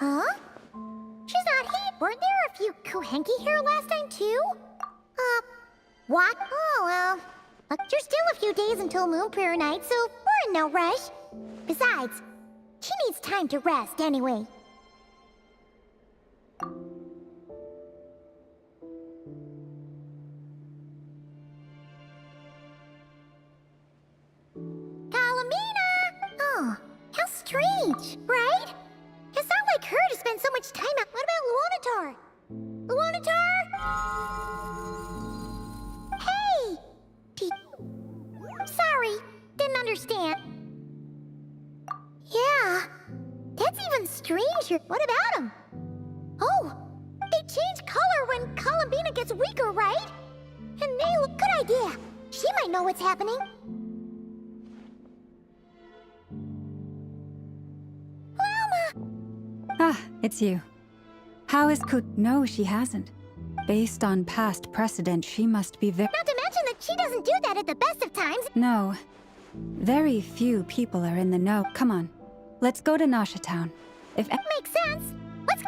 Huh? She's not here. Weren't there a few Kohenki here last time, too? What? Oh, well. There's still a few days until Moon Prayer Night, so we're in no rush. Besides, she needs time to rest anyway. Kalamina! Oh, how strange, right? It's not like her to spend so much time out. What about Luonatar? Luonatar? Hey! Sorry, didn't understand. Yeah, that's even stranger. What about him? Oh, they change color when Columbina gets weaker, right? And they look good idea. She might know what's happening. Ah, it's you. How is Kut? No, she hasn't. Based on past precedent, she must be Not to mention that she doesn't do that at the best of times. No. Very few people are in the know. Come on. Let's go to Nasha Town. If Makes sense. Let's...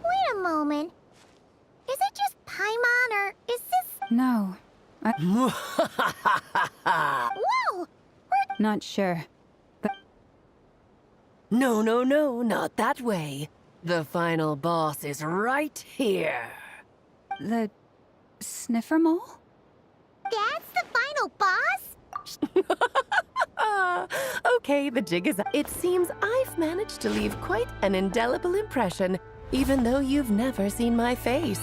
Wait a moment. Is it just Paimon, or is this... No. Whoa! Not sure. But No, not that way. The final boss is right here. the sniffer mole? That's the final boss? Okay, the jig is up. It seems I've managed to leave quite an indelible impression, even though you've never seen my face.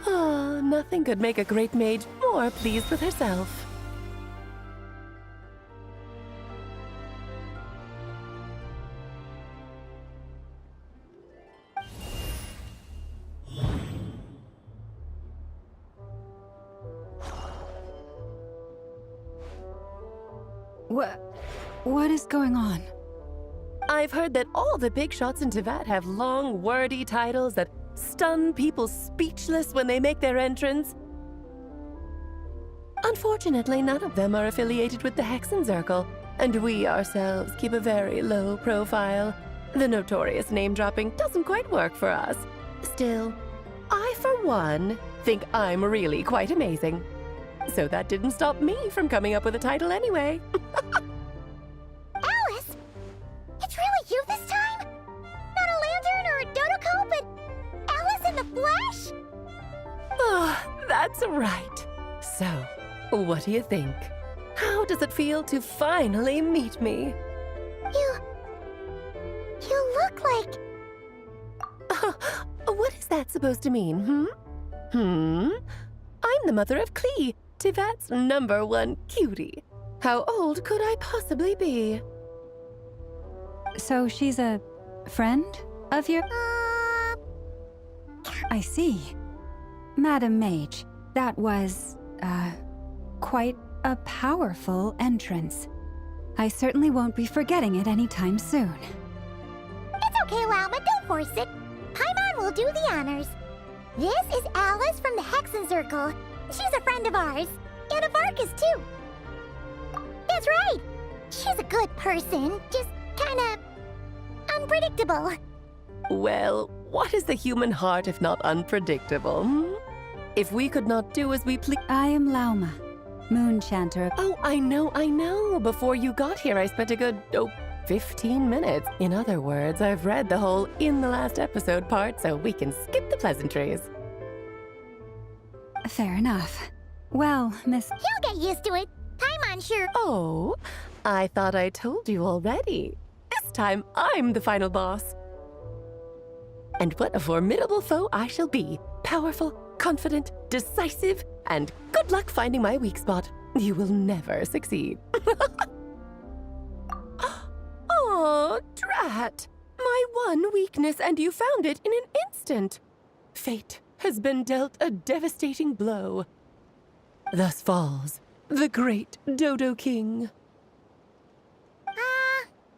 Ah, nothing could make a great mage more pleased with herself. What is going on? I've heard that all the big shots in Teyvat have long, wordy titles that stun people speechless when they make their entrance. Unfortunately, none of them are affiliated with the Hexenzirkel, and we ourselves keep a very low profile. The notorious name-dropping doesn't quite work for us. Still, I, for one, think I'm really quite amazing. So that didn't stop me from coming up with a title anyway. Alice? It's really you this time? Not a lantern or a dodoco, but Alice in the flesh? Oh, that's right. So, what do you think? How does it feel to finally meet me? You look like... What is that supposed to mean, I'm the mother of Klee, Teyvat's #1 cutie. How old could I possibly be? So she's a friend of your... I see. Madam Mage, that was, quite a powerful entrance. I certainly won't be forgetting it anytime soon. It's okay, Lauma, don't force it. Paimon will do the honors. This is Alice from the Hexenzirkel. She's a friend of ours. And of Arcus, too. That's right. She's a good person, just kinda... unpredictable. Well, what is the human heart if not unpredictable, If we could not do as we please... I am Lauma, Moon Chanter. Oh, I know. Before you got here, I spent a good, 15 minutes. In other words, I've read the whole in the last episode part, so we can skip the pleasantries. Fair enough. Well, Miss... He'll get used to it. Paimon sure. Oh, I thought I told you already. This time, I'm the final boss. And what a formidable foe I shall be. Powerful, confident, decisive, and good luck finding my weak spot. You will never succeed. Oh, drat! My one weakness, and you found it in an instant. Fate has been dealt a devastating blow. Thus falls the great Dodo King.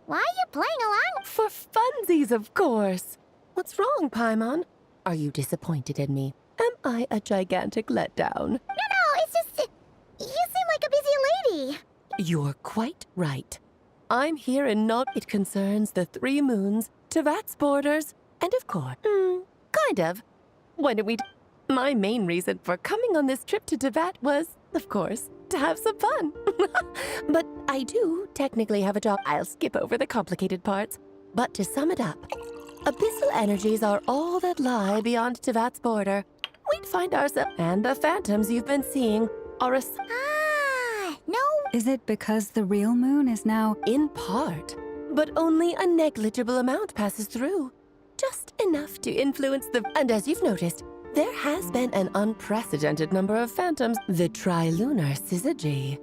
Why are you playing along? For funsies, of course. What's wrong, Paimon? Are you disappointed in me? Am I a gigantic letdown? No, it's just... You seem like a busy lady. You're quite right. I'm here and not... It concerns the 3 moons, Tevat's borders, and of course... kind of. Why don't we... My main reason for coming on this trip to Tevat was, of course, to have some fun. But I do technically have a job. I'll skip over the complicated parts. But to sum it up, abyssal energies are all that lie beyond Tevat's border. We'd find ourselves... And the phantoms you've been seeing are a... No. Is it because the real moon is now... In part, but only a negligible amount passes through. Just enough to influence the... And as you've noticed, there has been an unprecedented number of phantoms, the trilunar syzygy.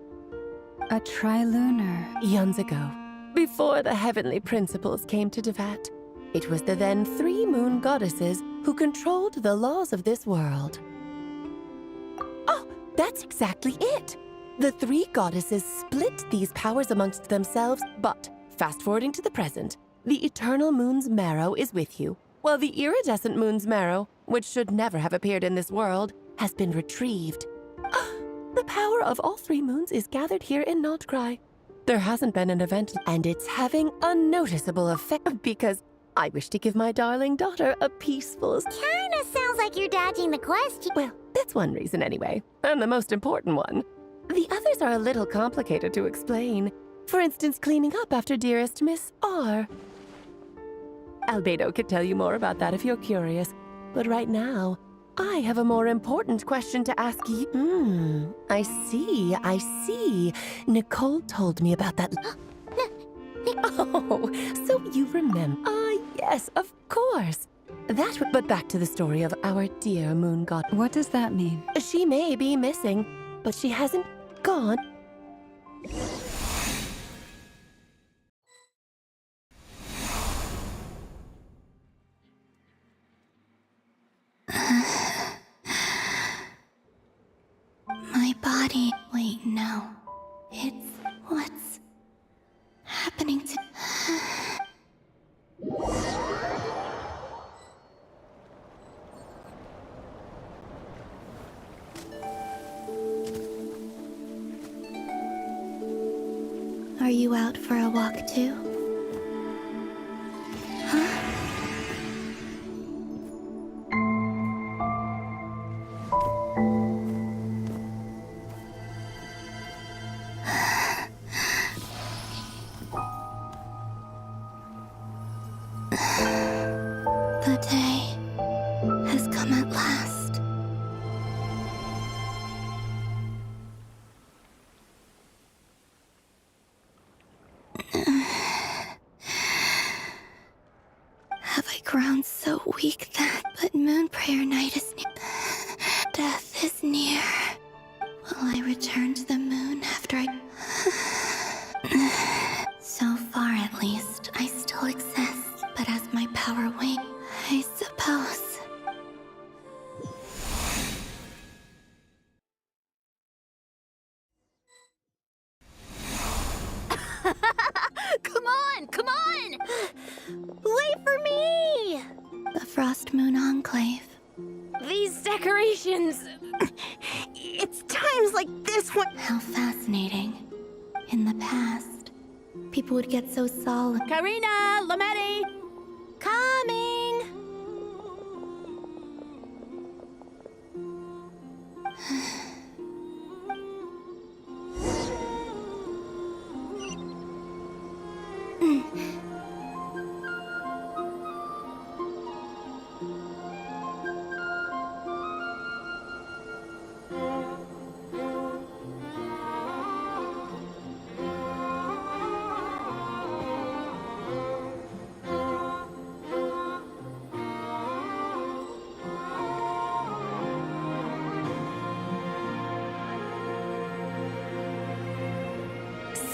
a trilunar? Eons ago, before the heavenly principles came to Tevat, it was the then 3 moon goddesses who controlled the laws of this world. Oh, that's exactly it! The 3 goddesses split these powers amongst themselves, but, fast-forwarding to the present, the eternal moon's marrow is with you, while the iridescent moon's marrow, which should never have appeared in this world, has been retrieved. The power of all 3 moons is gathered here in Notcry. There hasn't been an event, and it's having a noticeable effect because I wish to give my darling daughter a peaceful... Kinda sounds like you're dodging the question. Well, that's one reason anyway, and the most important one. The others are a little complicated to explain. For instance, cleaning up after dearest Miss R. Albedo could tell you more about that if you're curious, but right now, I have a more important question to ask you. I see. Nicole told me about that. Oh, so you remember. Ah, yes, of course. But back to the story of our dear moon god. What does that mean? She may be missing, but she hasn't gone. My body. Wait, no. It's what's happening to. Are you out for a walk too? The day has come at last. Have I grown so weak that? But moon prayer night is near. Death is near. Will I return to the moon after I... So far, at least, I still exist, but as my power wanes, I suppose. Come on! Wait for me! The Frost Moon Enclave. These decorations... It's times like this when... How fascinating. In the past, people would get so solemn. Karina! Lametti! Coming!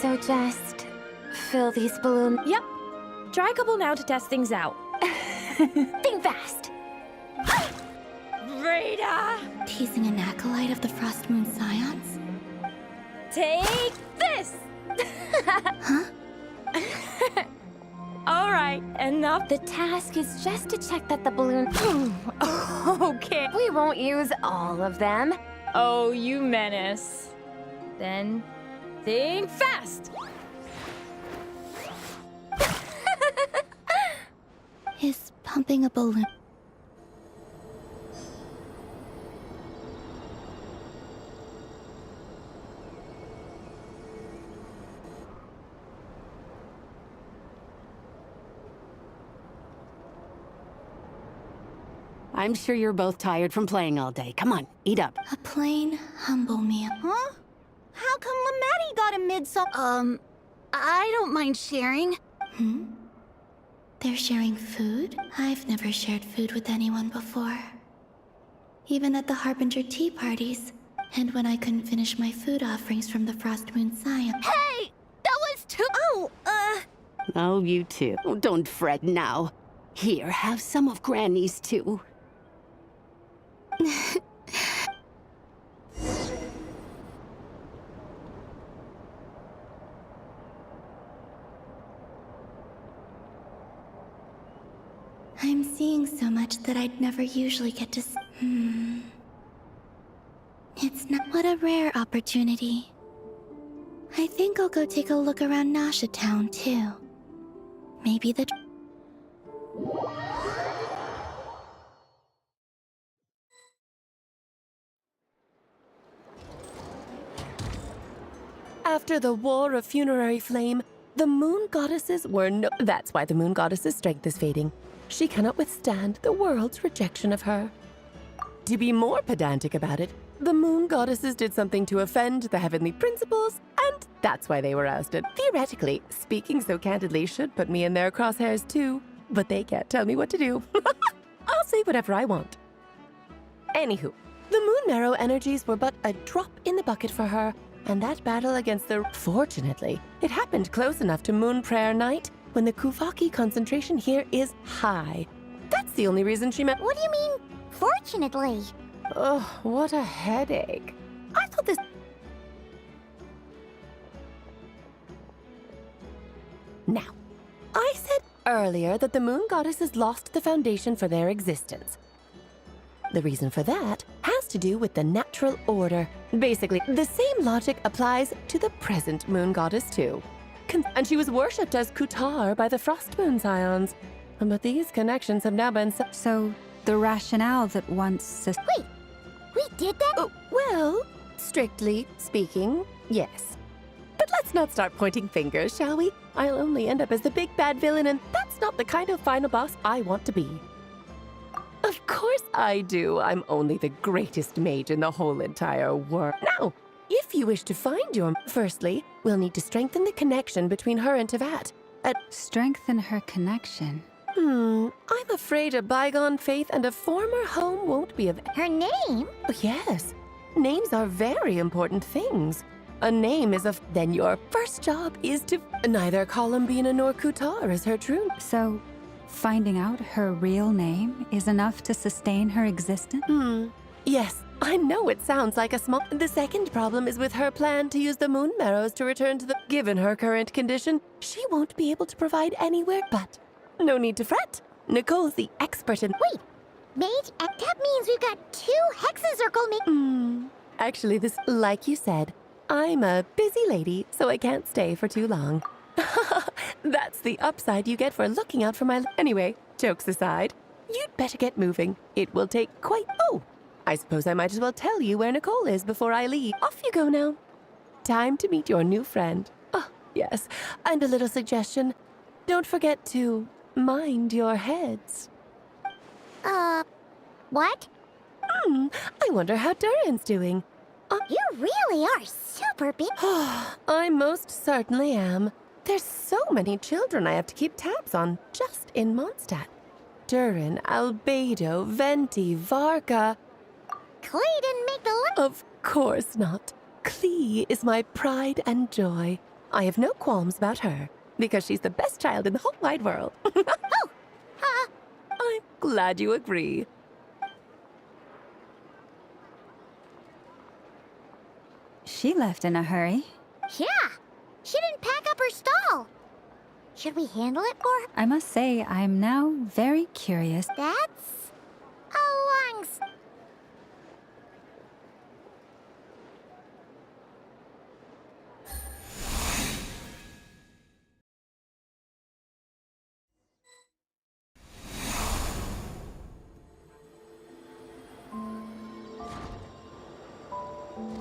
So just fill these balloons. Yep. Try a couple now to test things out. Think fast. Rita! Teasing an acolyte of the Frost Moon Scions? Take this! Huh? All right, enough. The task is just to check that the balloon... Okay. We won't use all of them. Oh, you menace. Then, think fast! Is pumping a balloon. I'm sure you're both tired from playing all day. Come on, eat up. A plain, humble meal. Huh? How come Lamatti got a midsummer? I don't mind sharing. Hmm? They're sharing food? I've never shared food with anyone before. Even at the Harbinger tea parties. And when I couldn't finish my food offerings from the Frost Moon Scion. Hey! That was too... Oh, you two. Oh, don't fret now. Here, have some of Granny's too. I'm seeing so much that I'd never usually get to It's not what a rare opportunity. I think I'll go take a look around Nasha Town too. Maybe the After the War of Funerary Flame, the Moon Goddesses were no... That's why the Moon Goddess's strength is fading. She cannot withstand the world's rejection of her. To be more pedantic about it, the Moon Goddesses did something to offend the heavenly principles, and that's why they were ousted. Theoretically, speaking so candidly should put me in their crosshairs too, but they can't tell me what to do. I'll say whatever I want. Anywho, the Moon Marrow energies were but a drop in the bucket for her, and that battle against the... Fortunately, it happened close enough to Moon Prayer Night when the Kuvaki concentration here is high. That's the only reason she meant... What do you mean, fortunately? Ugh, what a headache. I thought this... Now, I said earlier that the Moon Goddesses lost the foundation for their existence. The reason for that has to do with the natural order. Basically, the same logic applies to the present Moon Goddess too. And she was worshipped as Kutar by the Frost Moon Scions. But these connections have now been... So, the rationale that once... Wait, we did that? Oh, well, strictly speaking, yes. But let's not start pointing fingers, shall we? I'll only end up as the big bad villain, and that's not the kind of final boss I want to be. Of course I do. I'm only the greatest mage in the whole entire world. Now, if you wish to find your... Firstly, we'll need to strengthen the connection between her and Tevat. Strengthen her connection. I'm afraid a bygone faith and a former home won't be of... Her name? Oh, yes. Names are very important things. A name is of... Then your first job is to... Neither Columbina nor Kutar is her true... So, finding out her real name is enough to sustain her existence? Yes, I know it sounds like a small... The second problem is with her plan to use the Moon Marrows to return to the... Given her current condition, she won't be able to provide anywhere but... No need to fret. Nicole's the expert in... Wait, Mage, that means we've got 2 Hexencircle Actually, this... Like you said, I'm a busy lady, so I can't stay for too long. That's the upside you get for looking out for my... Anyway, jokes aside, you'd better get moving. It will take quite... Oh, I suppose I might as well tell you where Nicole is before I leave. Off you go now. Time to meet your new friend. Oh, yes, and a little suggestion. Don't forget to mind your heads. What? I wonder how Durin's doing. You really are super big. I most certainly am. There's so many children I have to keep tabs on just in Mondstadt. Durin, Albedo, Venti, Varka. Clay didn't make the list. Of course not. Klee is my pride and joy. I have no qualms about her, because she's the best child in the whole wide world. I'm glad you agree. She left in a hurry. Yeah, she didn't pack up her stall. Should we handle it for her? I must say, I'm now very curious. That's a long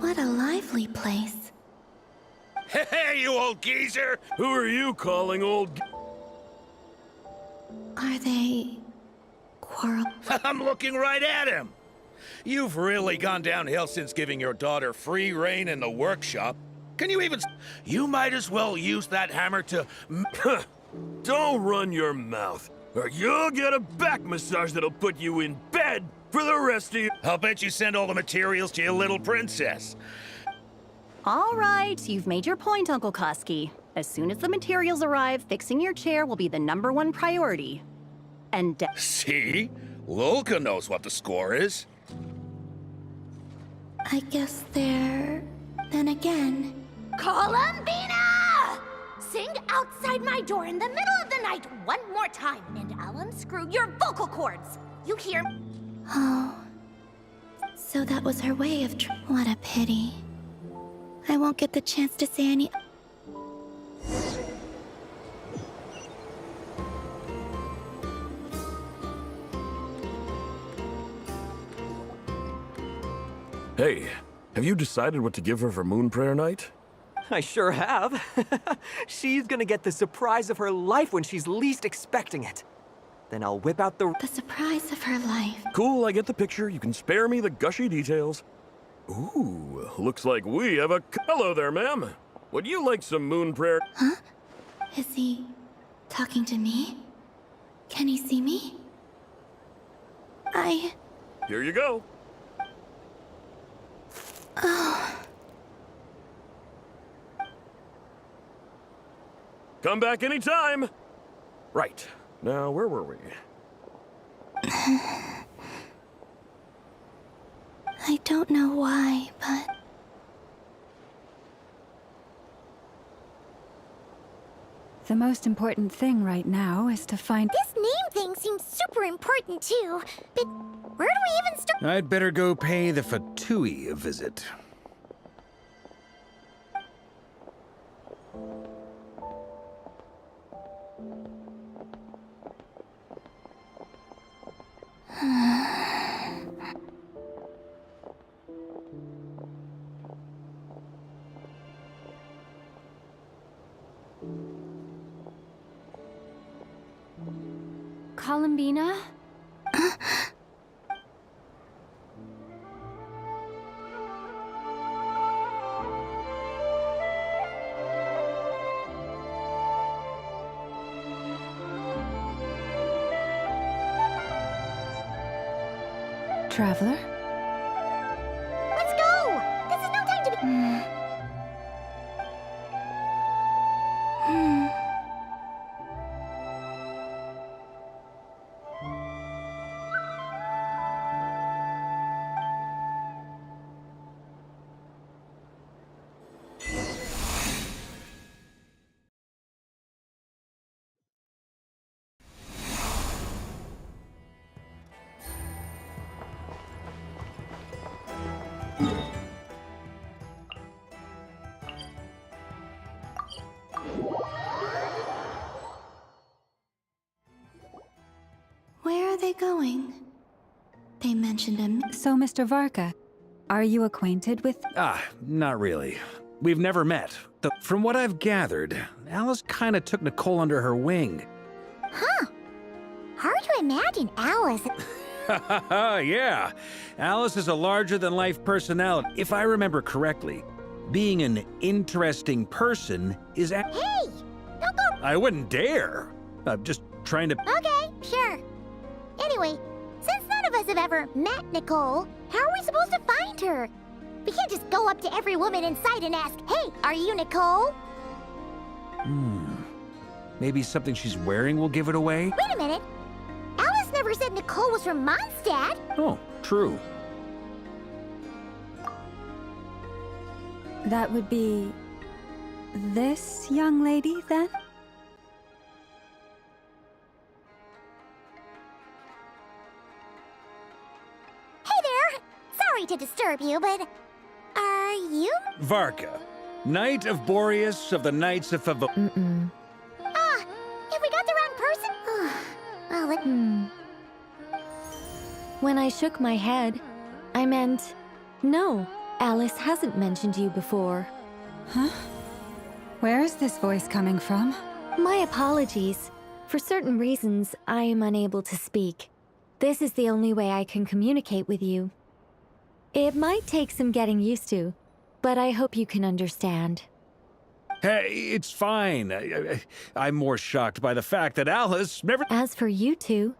What a lively place. Hey, you old geezer! Who are you calling old? Are they quarrel? I'm looking right at him. You've really gone downhill since giving your daughter free reign in the workshop. Can you even... You might as well use that hammer to... Don't run your mouth, or you'll get a back massage that'll put you in bed for the rest of you. I'll bet you send all the materials to your little princess. All right, you've made your point, Uncle Koski. As soon as the materials arrive, fixing your chair will be the #1 priority. And See? Lolka knows what the score is. I guess they're... Then again... Columbina! Sing outside my door in the middle of the night one more time, and I'll unscrew your vocal cords. You hear? Oh. So that was her way of What a pity. I won't get the chance to say any... Hey, have you decided what to give her for Moon Prayer Night? I sure have. She's gonna get the surprise of her life when she's least expecting it. Then I'll whip out the... The surprise of her life. Cool, I get the picture. You can spare me the gushy details. Ooh, looks like we have a... Hello there, ma'am. Would you like some Moon Prayer? Huh? Is he... talking to me? Can he see me? Here you go. Oh... Come back anytime. Right. Now, where were we? I don't know why, but... The most important thing right now is to find... This name thing seems super important too. But where do we even start? I'd better go pay the Fatui a visit. Columbina? Traveler? Let's go! This is no time to be... Where are they going? They mentioned him. So, Mr. Varka, are you acquainted with... Not really. We've never met. Though, from what I've gathered, Alice kinda took Nicole under her wing. Huh. Hard to imagine Alice... Yeah. Alice is a larger-than-life personality. If I remember correctly, being an interesting person is... Hey! Don't go... I wouldn't dare. I'm just trying to... Okay, sure. Anyway, since none of us have ever met Nicole, how are we supposed to find her? We can't just go up to every woman in sight and ask, "Hey, are you Nicole?" Maybe something she's wearing will give it away? Wait a minute. Alice never said Nicole was from Mondstadt. Oh, true. That would be this young lady, then? Hey there. Sorry to disturb you, but are you? Varka, Knight of Boreas of the Knights of Favo... If we got the wrong person? Well, When I shook my head, I meant, no, Alice hasn't mentioned you before. Huh? Where is this voice coming from? My apologies. For certain reasons, I am unable to speak. This is the only way I can communicate with you. It might take some getting used to, but I hope you can understand. Hey, it's fine. I'm more shocked by the fact that Alice never... As for you two,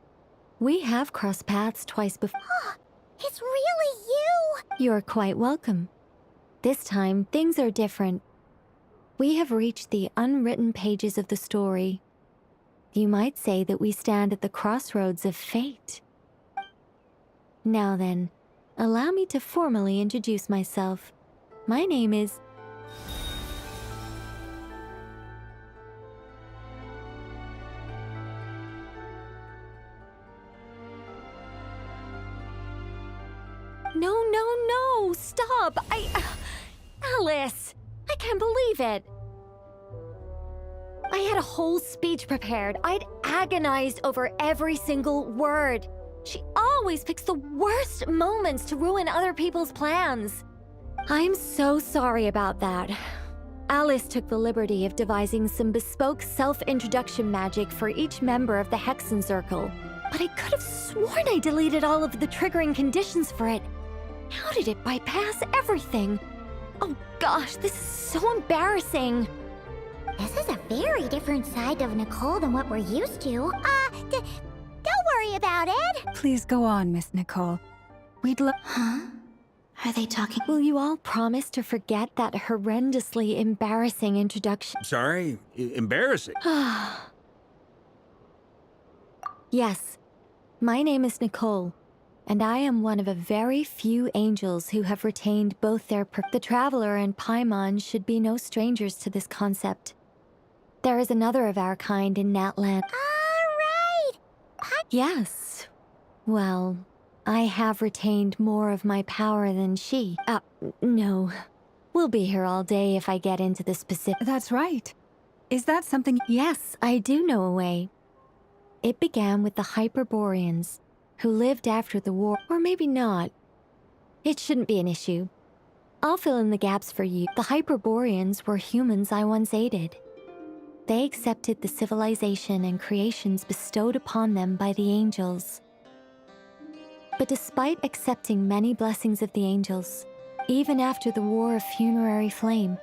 we have crossed paths twice before. it's really you. You're quite welcome. This time, things are different. We have reached the unwritten pages of the story. You might say that we stand at the crossroads of fate. Now then, allow me to formally introduce myself. My name is... No, stop! Alice! I can't believe it! I had a whole speech prepared. I'd agonized over every single word. She always picks the worst moments to ruin other people's plans. I'm so sorry about that. Alice took the liberty of devising some bespoke self-introduction magic for each member of the Hexen Circle. But I could have sworn I deleted all of the triggering conditions for it. How did it bypass everything? Oh gosh, this is so embarrassing. This is a very different side of Nicole than what we're used to. Don't worry about it. Please go on, Miss Nicole. We'd love... Huh? Are they talking? Will you all promise to forget that horrendously embarrassing introduction? Sorry, embarrassing. Yes, my name is Nicole, and I am one of a very few angels who have retained both their... The Traveler and Paimon should be no strangers to this concept. There is another of our kind in Natland. All right. Yes. Well, I have retained more of my power than she. No. We'll be here all day if I get into the specifics. That's right. Is that something... Yes, I do know a way. It began with the Hyperboreans, who lived after the war. Or maybe not. It shouldn't be an issue. I'll fill in the gaps for you. The Hyperboreans were humans I once aided. They accepted the civilization and creations bestowed upon them by the angels. But despite accepting many blessings of the angels, even after the War of Funerary Flame,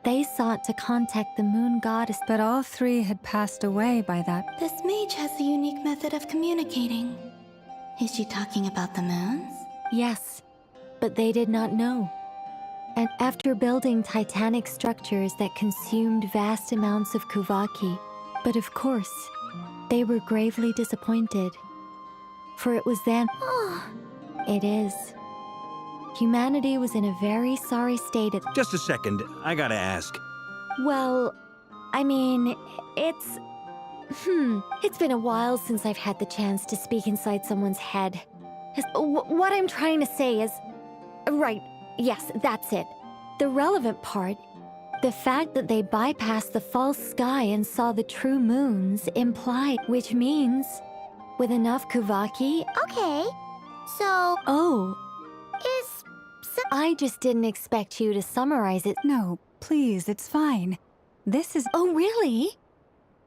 they sought to contact the moon goddess. But all three had passed away by that... This mage has a unique method of communicating. Is she talking about the moons? Yes, but they did not know. And after building titanic structures that consumed vast amounts of Kuvaki, but of course, they were gravely disappointed. For it was then... It is. Humanity was in a very sorry state at... Just a second, I gotta ask. Well, I mean, it's... It's been a while since I've had the chance to speak inside someone's head. What I'm trying to say is... Right, yes, that's it. The relevant part, the fact that they bypassed the false sky and saw the true moons implied, which means, with enough Kuvaki... Okay. So... Oh. Is... I just didn't expect you to summarize it. No, please, it's fine. This is... Oh, really?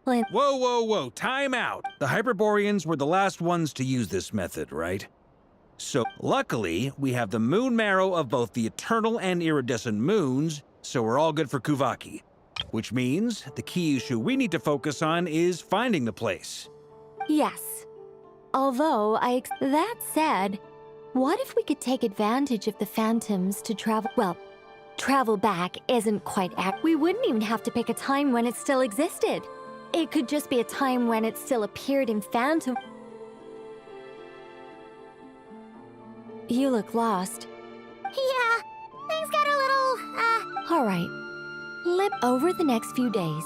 Whoa, time out. The Hyperboreans were the last ones to use this method, right? So, luckily, we have the moon marrow of both the eternal and iridescent moons, so we're all good for Kuvaki. Which means the key issue we need to focus on is finding the place. Yes. Although, that said, what if we could take advantage of the phantoms to travel... Well, travel back isn't quite we wouldn't even have to pick a time when it still existed. It could just be a time when it still appeared in Phantom. You look lost. Yeah, things got a little, All right. Over the next few days,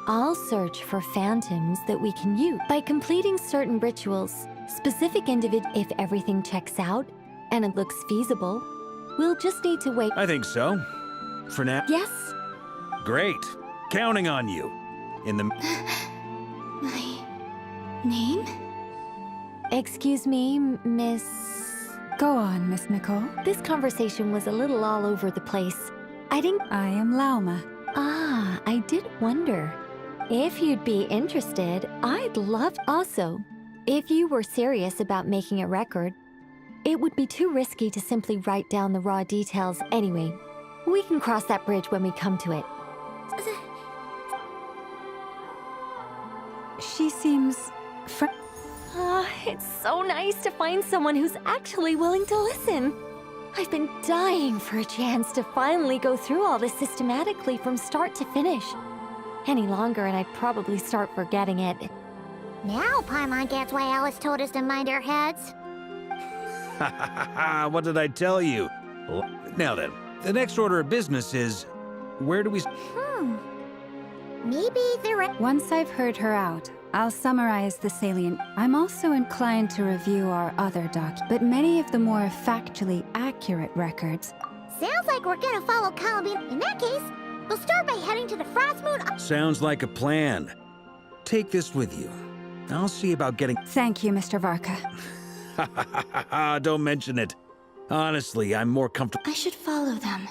I'll search for phantoms that we can use. By completing certain rituals, specific if everything checks out and it looks feasible, we'll just need to wait. I think so. For now. Yes? Great. Counting on you. In the... My name? Excuse me, Miss... Go on, Miss Nicole. This conversation was a little all over the place. I am Lauma. Ah, I did wonder. If you'd be interested, I'd love... Also, if you were serious about making a record, it would be too risky to simply write down the raw details anyway. We can cross that bridge when we come to it. She seems... It's so nice to find someone who's actually willing to listen. I've been dying for a chance to finally go through all this systematically from start to finish. Any longer and I'd probably start forgetting it. now Paimon gets why Alice told us to mind our heads. What did I tell you? Now then, the next order of business is... Where do we... Maybe the Once I've heard her out, I'll summarize the salient. I'm also inclined to review our other but many of the more factually accurate records. Sounds like we're gonna follow Columbine. In that case, we'll start by heading to the Frost Moon. Sounds like a plan. Take this with you. I'll see about getting... Thank you, Mr. Varka. Don't mention it. Honestly, I'm more comfortable... I should follow them.